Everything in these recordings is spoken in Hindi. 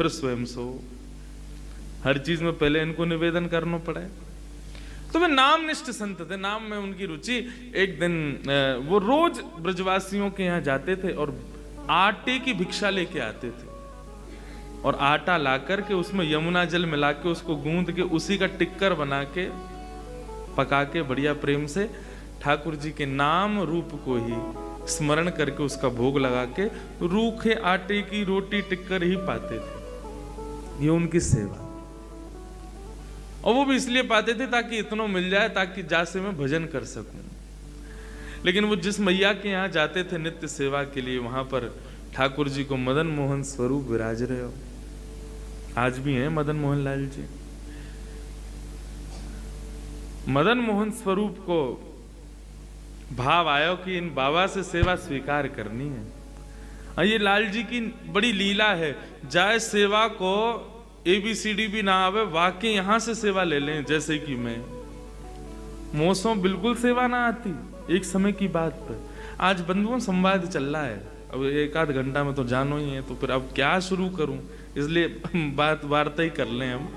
फिर स्वयं सो। हर चीज में पहले इनको निवेदन करना पड़े। तो वे नामनिष्ठ संत थे, नाम में उनकी रुचि। एक दिन वो रोज ब्रजवासियों के यहाँ जाते थे और आटे की भिक्षा लेके आते थे, और आटा ला करके उसमें यमुना जल मिला के उसको गूंद के उसी का टिक्कर बना के पका के बढ़िया प्रेम से ठाकुर जी के नाम रूप को ही स्मरण करके उसका भोग लगा के रूखे आटे की रोटी टिक्कर ही पाते थे। ये उनकी सेवा। और वो भी इसलिए पाते थे ताकि इतना मिल जाए, ताकि जासे मैं भजन कर सकूं। लेकिन वो जिस मैया के यहाँ जाते थे नित्य सेवा के लिए, वहां पर ठाकुर जी को मदन मोहन स्वरूप विराज रहे हो। आज भी हैं मदन मोहन लाल जी। मदन मोहन स्वरूप को भाव आयो कि इन बाबा से सेवा स्वीकार करनी है। ये लाल जी की बड़ी लीला है, जाए सेवा को ABCD भी ना आवे, वाकई यहां से सेवा ले लें। जैसे कि मैं मौसों बिल्कुल सेवा ना आती। एक समय की बात पर आज बंधुओं संवाद चल रहा है, अब एक आध घंटा में तो जानो ही है, तो फिर अब क्या शुरू करूं, इसलिए बात वार्ता ही कर लें हम।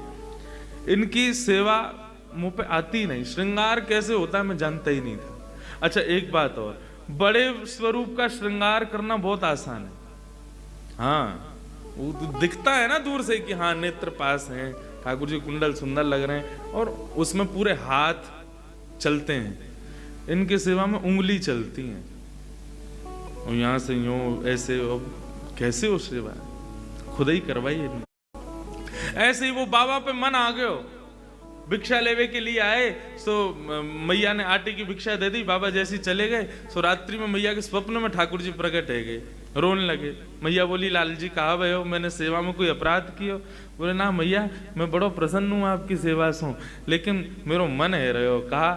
इनकी सेवा मुंह पे आती नहीं। श्रृंगार कैसे होता है मैं जानता ही नहीं था। अच्छा एक बात और, बड़े स्वरूप का श्रृंगार करना बहुत आसान है। हाँ, वो दिखता है ना दूर से कि हाँ नेत्र पास हैं, ठाकुर जी कुंडल सुंदर लग रहे हैं, और उसमें पूरे हाथ चलते हैं। इनके सेवा में उंगली चलती है, और यहां से यूं ऐसे, कैसे हो सेवा, खुद ही करवाइए। ऐसे ही वो बाबा पे मन आ गयो, भिक्षा लेवे के लिए आए, सो मैया ने आटे की भिक्षा दे दी। बाबा जैसी चले गए, सो रात्रि में मैया के स्वप्न में ठाकुर जी प्रकट है गए, रोने लगे। मैया बोली, लाल जी कहा भय हो, मैंने सेवा में कोई अपराध कियो? बोले ना मैया, मैं बड़ो प्रसन्न हूँ आपकी सेवा से, लेकिन मेरो मन है रहे हो। कहा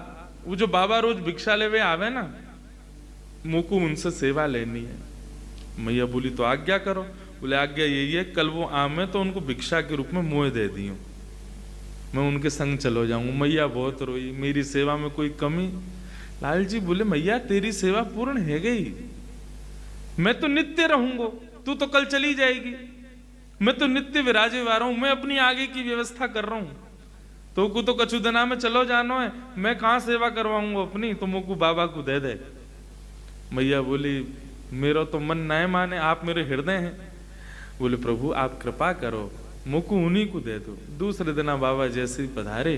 वो जो बाबा रोज भिक्षा लेवे आवे ना, मुझको उनसे सेवा लेनी है। मैया बोली तो आज्ञा करो। बोले आज्ञा यही है, कल वो आमे तो उनको भिक्षा के रूप में मुँह दे दियो, मैं उनके संग चलो जाऊंगा। मैया बहुत रोई, मेरी सेवा में कोई कमी? लाल जी बोले मैया तेरी सेवा पूर्ण है गई, मैं तो नित्य रहूंगा, तू तो कल चली जाएगी। मैं तो नित्य विराजे वा रहा हूं, मैं अपनी आगे की व्यवस्था कर रहा हूं, तो को तो कछु दिना में चलो जानो है, मैं कहां सेवा करवाऊंगा अपनी, तो मुझको बाबा को दे दे। मैया बोली मेरा तो मन न माने, आप मेरे हृदय हैं। बोले प्रभु आप कृपा करो, मुझको उन्हीं को दे दो। दूसरे दिन बाबा जैसे पधारे,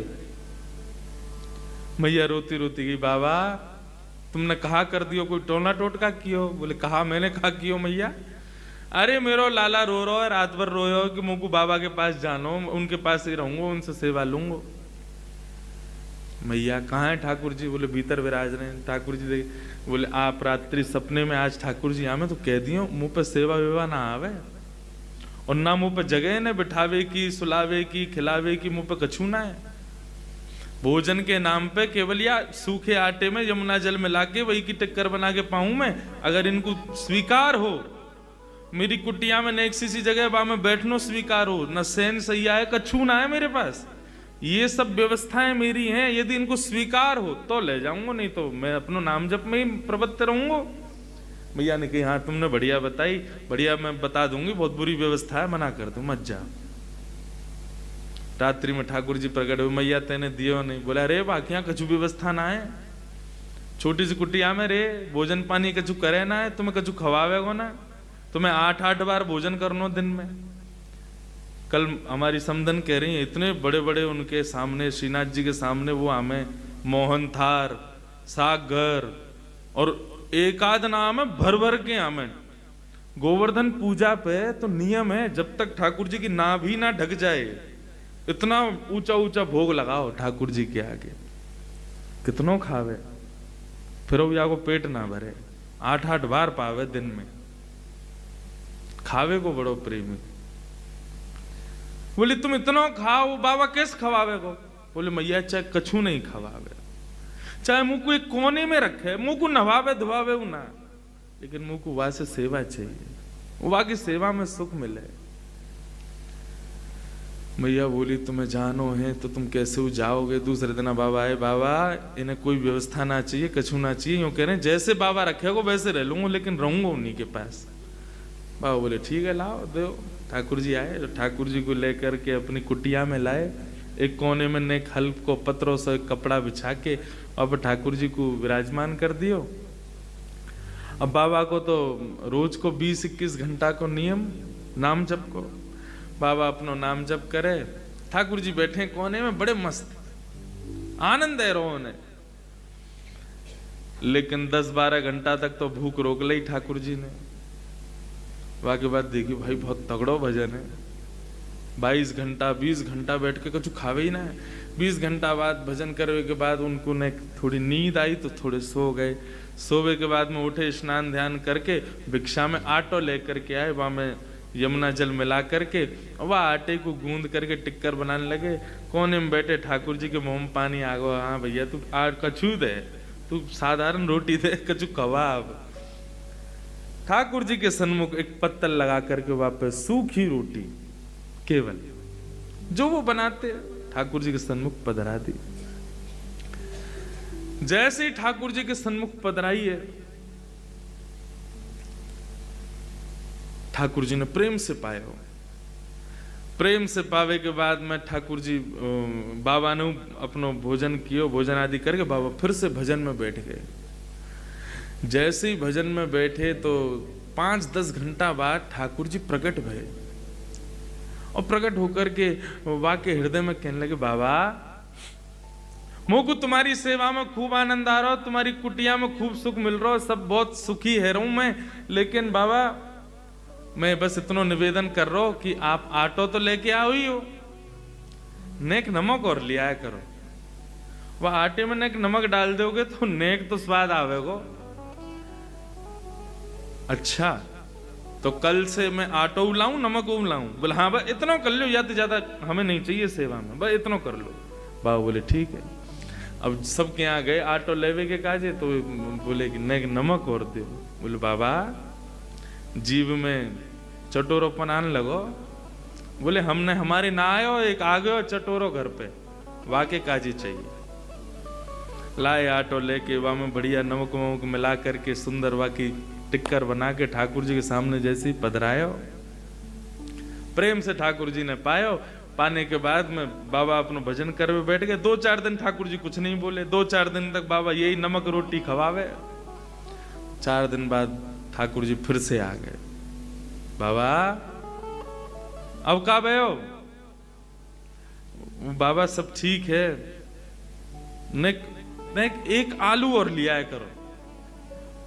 मैया रोती रोती गई, बाबा तुमने कहा कर दियो, कोई टोना टोटका कियो? बोले कहा मैंने कहा कियो मैया? अरे मेरो लाला रो रहा है, रात भर रोयो कि मुझको बाबा के पास जानो, उनके पास ही रहूंगा, उनसे सेवा लूंगा। मैया कहाँ है ठाकुर जी? बोले भीतर विराज रहे हैं। ठाकुर जी देखे, बोले आप रात्रि सपने में आज ठाकुर जी आवे तो कह दियो मुंह पे सेवा वेवा ना आवे, और ना मुंह पे जगह न बिठावे की, सुलावे की, खिलावे की, मुंह पे कछू ना है। भोजन के नाम पे केवल या सूखे आटे में यमुना जल मिला के वही की टिक्कर बना के पाऊं मैं। अगर इनको स्वीकार हो, मेरी कुटिया में नेक सी जगह वहां में बैठनो स्वीकार हो, न सैन सैया है, कछू ना है मेरे पास, ये सब व्यवस्थाएं मेरी हैं। यदि इनको स्वीकार हो तो ले जाऊंगा, नहीं तो मैं अपनो नाम जप में ही प्रवृत्त रहूंगा। भैया ने कही हाँ तुमने बढ़िया बताई, बढ़िया मैं बता दूंगी, बहुत बुरी व्यवस्था है, मना कर दूं, मत जा। रात्रि में ठाकुर जी प्रकट हुए, मैया तेने दियो नहीं? बोला अरे बाकियां कछु व्यवस्था ना है, छोटी सी कुटिया में रे, भोजन पानी कछु करे ना है, तुम्हें कछु खवावेगो ना, तुम्हें 8-8 बार भोजन करनो दिन में। कल हमारी समधन कह रही है, इतने बड़े बड़े उनके सामने, श्रीनाथ जी के सामने वो हमें मोहन थार, सागर और एक आध नाम है भर भर के हमें। गोवर्धन पूजा पे तो नियम है, जब तक ठाकुर जी की नाभि ना ढक जाए इतना ऊंचा ऊंचा भोग लगाओ ठाकुर जी के आगे। कितनों खावे, फिर वो को पेट ना भरे, 8-8 बार पावे दिन में। खावे को बड़ो प्रेमी। बोले तुम इतना खाओ, बाबा कैसे खवावे को? बोले मैया चाहे कछु नहीं खवावे, चाहे मुंह को एक कोने में रखे, मुंह को नवावे धुआवे ना, लेकिन मुंह को वहां से सेवा चाहिए, वहां की सेवा में सुख मिले। मैया बोली तुम्हें जानो है तो तुम कैसे हो जाओगे? दूसरे दिन बाबा आए, बाबा इन्हें कोई व्यवस्था ना चाहिए, कछु ना चाहिए, यूं कह रहे हैं जैसे बाबा रखेगा वैसे रह लूंगा, लेकिन रहूंगा उन्हीं के पास। बाबा बोले ठीक है लाओ दो। ठाकुर जी आए, ठाकुर जी को लेकर के अपनी कुटिया में लाए, एक कोने में नेक हल्क को पत्रों से एक कपड़ा बिछा के अब ठाकुर जी को विराजमान कर दियो। अब बाबा को तो रोज को 20-21 घंटा को नियम नाम जप को, बाबा अपनो नाम जप करे, ठाकुर जी बैठे कोने में बड़े मस्त आनंद है रो ने। लेकिन 10-12 घंटा तक तो भूख रोक ली ठाकुर जी ने। वाके बाद देखी भाई बहुत तगड़ो भजन है, 22 घंटा 20 घंटा बैठ के कुछ खावे ही ना है। 20 घंटा बाद भजन करने के बाद उनको ने थोड़ी नींद आई तो थोड़े सो गए। सोवे के बाद में उठे, स्नान ध्यान करके भिक्षा में आटो लेकर के आए, वहां में यमुना जल मिला करके वह आटे को गूंद करके टिक्कर बनाने लगे। कोने में बैठे ठाकुर जी के मुंह में पानी आ गया। हाँ भैया तू कछू दे, तू साधारण रोटी दे, कछु कबाब। ठाकुर जी के सन्मुख एक पत्तल लगा करके वापस सूखी रोटी केवल जो वो बनाते ठाकुर जी के सन्मुख पधरा दी। जैसे ही ठाकुर जी के सन्मुख पधराई है, ठाकुर जी ने प्रेम से पाए हो। प्रेम से पावे के बाद में ठाकुर जी बाबा ने अपनो भोजन कियो, भोजन आदि करके बाबा फिर से भजन में बैठ गए। जैसे ही भजन में बैठे तो 5-10 घंटा बाद ठाकुर जी प्रकट भये और प्रकट होकर के वाके हृदय में कहने लगे, बाबा मोको तुम्हारी सेवा में खूब आनंद आ रहा हो, तुम्हारी कुटिया में खूब सुख मिल रहा हो, सब बहुत सुखी है रहूं मैं, लेकिन बाबा मैं बस इतना निवेदन कर रहा हूं कि आप आटो तो लेके आओ ही हो, नेक नमक और ले आया करो। वह आटे में नेक नमक डाल दोगे तो नेक तो स्वाद आवेगो। अच्छा तो कल से मैं आटो लाऊं नमक लाऊं? बोले हाँ बस इतना कर लो, या तो ज्यादा हमें नहीं चाहिए सेवा में, बस इतना कर लो। बाबा बोले ठीक है। अब सबके यहाँ गए आटो लेवे के काजे, तो बोले कि नेक नमक और दे। बोले बाबा जीव में चटोरोपन आने लगो। बोले हमने हमारे ना आयो, एक आ गयो चटोरो घर पे, वाके काजी चाहिए। लाए आटो लेके वहां में बढ़िया नमक वमक मिला करके सुंदर वाकी टिक्कर बना के ठाकुर जी के सामने जैसे ही पधरायो, प्रेम से ठाकुर जी ने पायो। पाने के बाद में बाबा अपना भजन करवे बैठ गए। 2-4 दिन ठाकुर जी कुछ नहीं बोले, 2-4 दिन तक बाबा यही नमक रोटी खवावे। 4 दिन बाद ठाकुर जी फिर से आ गए। बाबा अब का भयो? बाबा सब ठीक है, एक आलू और लिया करो।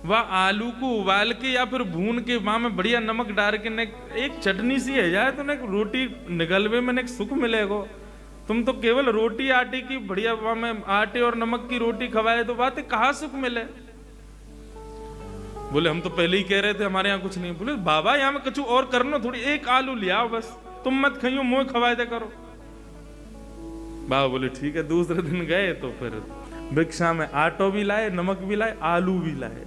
वह आलू को उबाल के या फिर भून के वहां में बढ़िया नमक डाल के एक चटनी सी है जाए तो रोटी निगलवे में सुख मिलेगा। तुम तो केवल रोटी आटे की बढ़िया वहां में आटे और नमक की रोटी खवाए तो बात कहाँ सुख मिले? बोले हम तो पहले ही कह रहे थे हमारे यहाँ कुछ नहीं। बोले बाबा यहाँ में कुछ और करना, थोड़ी एक आलू लिया बस, तुम मत खाइयो, मुँह खवाए दे करो। बाबा बोले ठीक है। दूसरे दिन गए तो फिर भिक्षा में आटो भी लाए, नमक भी लाए, आलू भी लाए।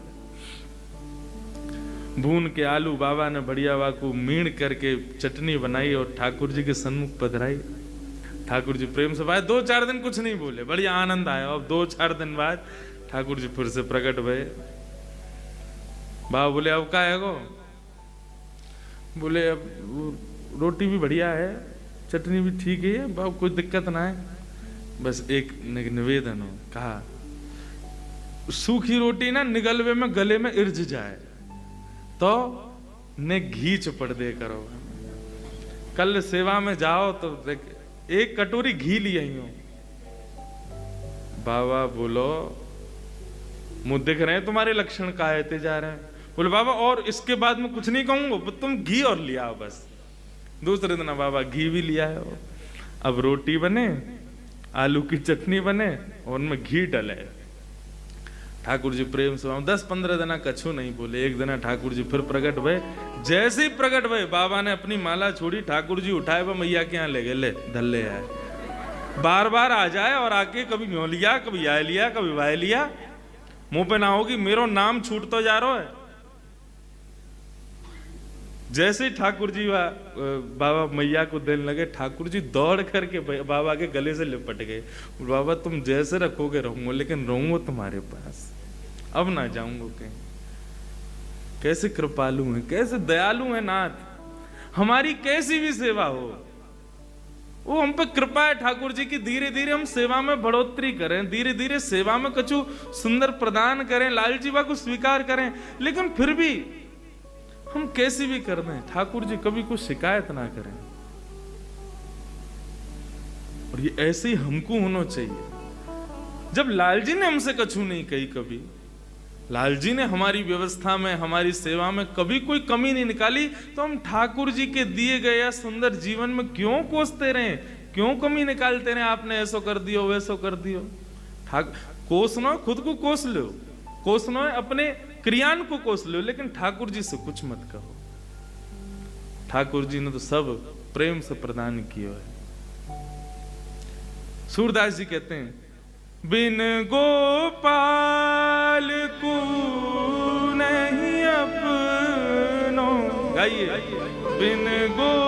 भून के आलू बाबा ने बढ़िया वाकू मीण करके चटनी बनाई और ठाकुर जी के सन्मुख पधराई। ठाकुर जी प्रेम से भाई 2-4 दिन कुछ नहीं बोले, बढ़िया आनंद आया। अब 2-4 दिन बाद ठाकुर जी फिर से प्रकट भये। बाबा बोले अब का है गो? बोले अब रोटी भी बढ़िया है, चटनी भी ठीक है, बाबा कोई दिक्कत ना है, बस एक निवेदन हो। कहा सूखी रोटी ना निगलवे में गले में इर्ज जाए तो ने घी चुपड़ दे करो। कल सेवा में जाओ तो एक कटोरी घी ले आई हो। बाबा बोलो मुझे दिख रहे हैं तुम्हारे लक्षण काहे जा रहे हैं। बोले बाबा और इसके बाद में कुछ नहीं कहूंगा, तुम घी और लिया आओ बस। दूसरे दिन बाबा घी भी लिया है। अब रोटी बने, आलू की चटनी बने और उनमें घी डले। ठाकुर जी प्रेम से 10-15 दिन कछु नहीं बोले। एक दिन ठाकुर जी फिर प्रकट भये। जैसे ही प्रकट भये बाबा ने अपनी माला छोड़ी, ठाकुर जी उठाए वह मैया के यहाँ ले गए, ले धल ले आए। बार बार आ जाए और आके कभी न्यो लिया, कभी आए लिया, कभी वाय लिया। मुंह पे ना होगी मेरो नाम छूट तो जा रहा है। जैसे ही ठाकुर जी बाबा मैया को देने लगे, ठाकुर जी दौड़ करके बाबा के गले से लिपट गए। बाबा तुम जैसे रखोगे रहूंगा, लेकिन रहूंगा तुम्हारे पास, अब ना जाऊंगा कहीं। कैसे कृपालु हैं, कैसे दयालु हैं नाथ। हमारी कैसी भी सेवा हो, वो हम पे कृपा है ठाकुर जी की। धीरे धीरे हम सेवा में बढ़ोतरी करें, धीरे धीरे सेवा में कछु सुंदर प्रदान करें, लाल जीवा को स्वीकार करें, लेकिन फिर भी हम कैसी भी कर दें, ठाकुर जी कभी कुछ शिकायत ना करें। और ये ऐसे ही हमको होना चाहिए। जब लाल जी ने हमसे कछु नहीं कही, कभी लाल जी ने हमारी व्यवस्था में, हमारी सेवा में कभी कोई कमी नहीं निकाली, तो हम ठाकुर जी के दिए गए या सुंदर जीवन में क्यों कोसते रहे, क्यों कमी निकालते रहे। आपने ऐसो कर दियो, वैसो कर दियो। कोसनो खुद को कोस लो, कोसनो अपने क्रियान को कोस लो, लेकिन ठाकुर जी से कुछ मत कहो। ठाकुर जी ने तो सब प्रेम से प्रदान किया है। सूरदास जी कहते हैं, बिन गोपाल को नहीं अपनो, गाइए, बिन गो